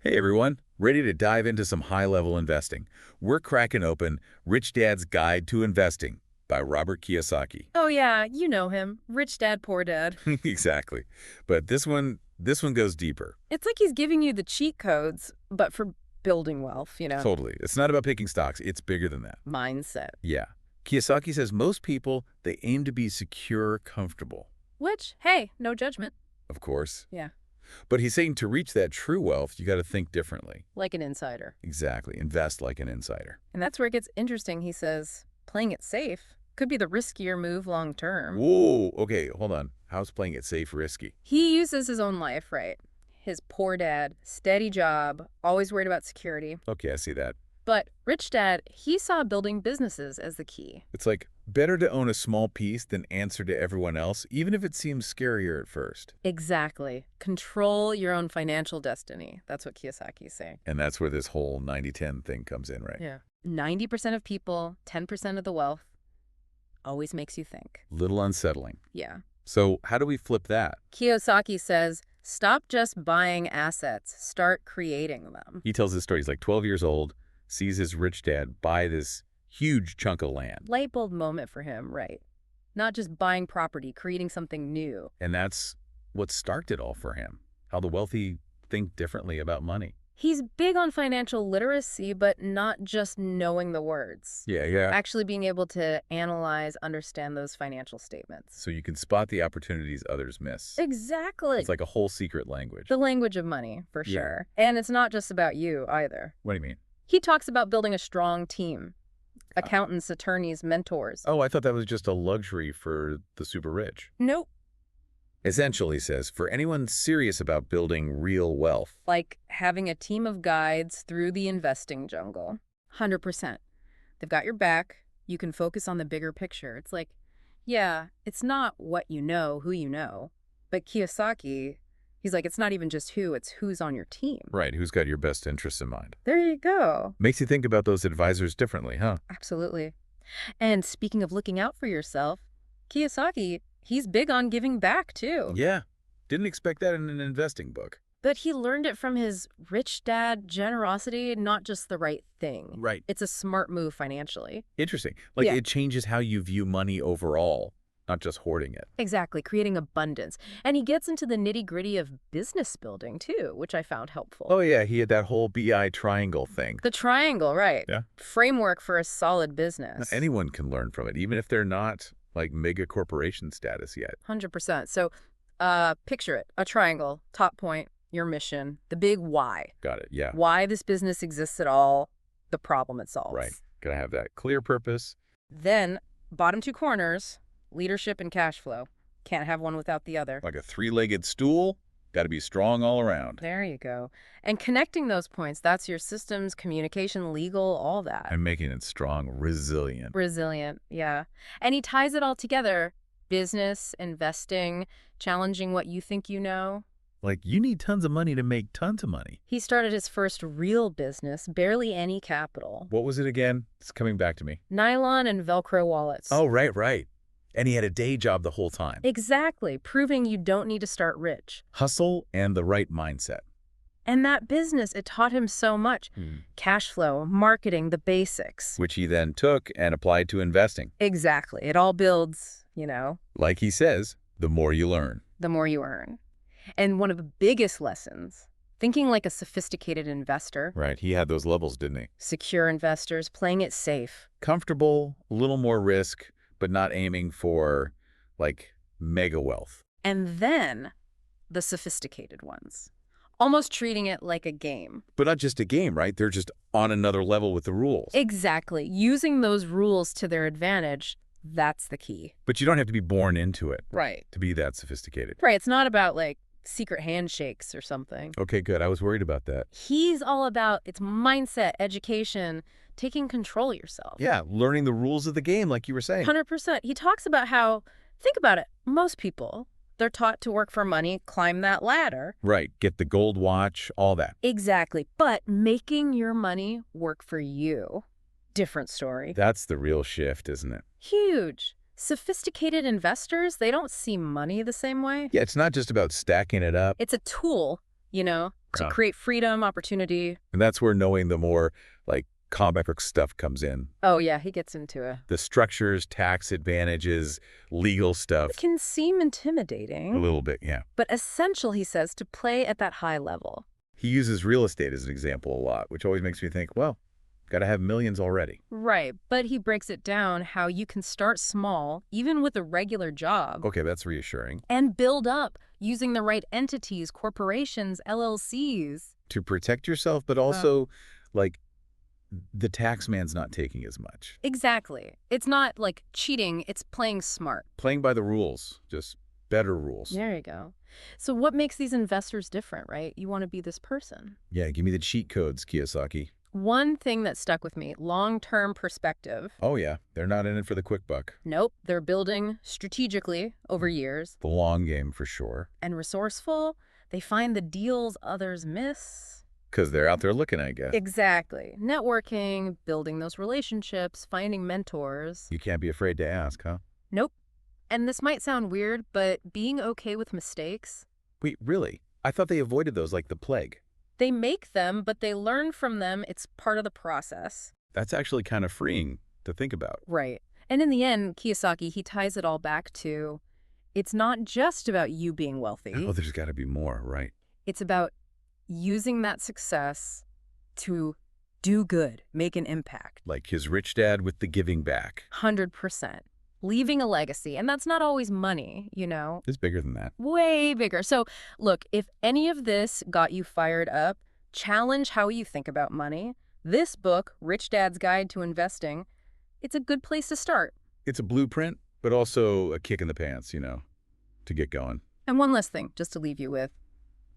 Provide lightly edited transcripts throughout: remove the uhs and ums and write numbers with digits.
Hey everyone, ready to dive into some high-level investing? We're cracking open Rich Dad's Guide to Investing by Robert Kiyosaki. Oh yeah, you know him. Rich dad, poor dad. Exactly. But this one goes deeper. It's like he's giving you the cheat codes, but for building wealth. Totally. It's not about picking stocks, it's bigger than that. Mindset. Yeah. Kiyosaki says most people, they aim to be secure, comfortable. Which, hey, no judgment. Of course. Yeah. But he's saying to reach that true wealth, you got to think differently. Like an insider. Exactly. Invest like an insider. And that's where it gets interesting, he says. Playing it safe could be the riskier move long term. Whoa. Okay, hold on. How's playing it safe risky? He uses his own life, right? His poor dad, steady job, always worried about security. Okay, I see that. But rich dad, he saw building businesses as the key. It's like better to own a small piece than answer to everyone else, even if it seems scarier at first. Exactly. Control your own financial destiny. That's what Kiyosaki's saying. And that's where this whole 90-10 thing comes in, right? Yeah. 90% of people, 10% of the wealth, always makes you think. Little unsettling. Yeah. So how do we flip that? Kiyosaki says, stop just buying assets, start creating them. He tells his story. He's like 12 years old, sees his rich dad buy this huge chunk of land. Light bulb moment for him, right? Not just buying property, creating something new. And that's what sparked it all for him, how the wealthy think differently about money. He's big on financial literacy, but not just knowing the words. Yeah. Actually being able to analyze, understand those financial statements. So you can spot the opportunities others miss. Exactly. It's like a whole secret language. The language of money, for Yeah. sure. And it's not just about you either. What do you mean? He talks about building a strong team. Accountants, attorneys, mentors. Oh, I thought that was just a luxury for the super rich. Nope. Essentially, he says, for anyone serious about building real wealth. Like having a team of guides through the investing jungle. 100%. They've got your back. You can focus on the bigger picture. It's like, yeah, it's not what you know, who you know. But Kiyosaki, he's like, it's not even just who, it's who's on your team. Right, who's got your best interests in mind. There you go. Makes you think about those advisors differently, huh? Absolutely. And speaking of looking out for yourself, Kiyosaki, he's big on giving back, too. Yeah, didn't expect that in an investing book. But he learned it from his rich dad generosity, not just the right thing. Right. It's a smart move financially. Interesting. Like, Yeah. it changes how you view money overall, not just hoarding it. Exactly, creating abundance. And he gets into the nitty-gritty of business building, too, which I found helpful. Oh, yeah, he had that whole BI triangle thing. The triangle, right. Yeah. Framework for a solid business. Anyone can learn from it, even if they're not, like, mega corporation status yet. 100%. So picture it, a triangle, top point, your mission, the big why. Got it, yeah. Why this business exists at all, the problem it solves. Right. Gotta have that clear purpose. Then, bottom two corners, leadership and cash flow. Can't have one without the other. Like a three-legged stool, gotta be strong all around. There you go. And connecting those points, that's your systems, communication, legal, all that. And making it strong, resilient. Resilient, yeah. And he ties it all together. Business, investing, challenging what you think you know. Like, you need tons of money to make tons of money. He started his first real business, barely any capital. What was it again? It's coming back to me. Nylon and Velcro wallets. Oh, right. And he had a day job the whole time. Exactly, proving you don't need to start rich. Hustle and the right mindset. And that business, it taught him so much. Cash flow, marketing, the basics. Which he then took and applied to investing. Exactly. It all builds, Like he says, the more you learn. the more you earn. And one of the biggest lessons, thinking like a sophisticated investor. Right, he had those levels, didn't he? Secure investors, playing it safe. Comfortable, a little more risk, but not aiming for, like, mega wealth. And then the sophisticated ones, almost treating it like a game. But not just a game, right? They're just on another level with the rules. Exactly. Using those rules to their advantage, that's the key. But you don't have to be born into it Right. to be that sophisticated. Right. It's not about like secret handshakes or something. Okay, good. I was worried about that. He's all about it's mindset, education, taking control of yourself. Yeah, learning the rules of the game, like you were saying. 100%. He talks about how, think about it, most people, they're taught to work for money, climb that ladder. Right, get the gold watch, all that. Exactly. But making your money work for you, different story. That's the real shift, isn't it? Huge. Sophisticated investors, they don't see money the same way. Yeah, it's not just about stacking it up. It's a tool to Yeah. create freedom, opportunity. And that's where knowing the more, like, comic book stuff comes in. Oh, yeah, he gets into it. The structures, tax advantages, legal It stuff. can seem A intimidating, little bit, yeah. but essential, he says, to play at that high level. He uses real estate as an example a lot, which always makes me think, well, got to have millions already. Right, but he breaks it down how you can start small, even with a regular job, Okay, that's reassuring. and build up using the right entities, corporations, LLCs. To protect yourself, but also, like, the tax man's not taking as much. Exactly. It's not like cheating, it's playing smart. Playing by the rules, just better rules. There you go. So what makes these investors different, right? You want to be this person. Yeah, give me the cheat codes, Kiyosaki. One thing that stuck with me, long-term perspective. Oh, yeah, they're not in it for the quick buck. Nope, they're building strategically over years. The long game, for sure. And resourceful, they find the deals others miss. Because they're out there looking, I guess. Exactly. Networking, building those relationships, finding mentors. You can't be afraid to ask, huh? Nope. And this might sound weird, but being okay with mistakes, Wait, really? I thought they avoided those like the plague. they make them, but they learn from them. It's part of the process. That's actually kind of freeing to think about. Right. And in the end, Kiyosaki, he ties it all back to, it's not just about you being wealthy. Oh, there's got to be more, right? It's about using that success to do good, make an impact. Like his rich dad with the giving back. 100%. Leaving a legacy. And that's not always money, It's bigger than that. way bigger. So look, if any of this got you fired up, challenge how you think about money. This book, Rich Dad's Guide to Investing, it's a good place to start. It's a blueprint, but also a kick in the pants, to get going. And one last thing, just to leave you with.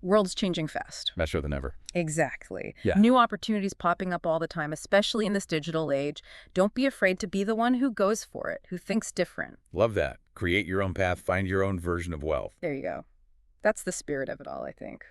World's changing fast. Faster than ever. Exactly. Yeah. New opportunities popping up all the time, especially in this digital age. Don't be afraid to be the one who goes for it, who thinks different. Love that. Create your own path, find your own version of wealth. There you go. That's the spirit of it all, I think.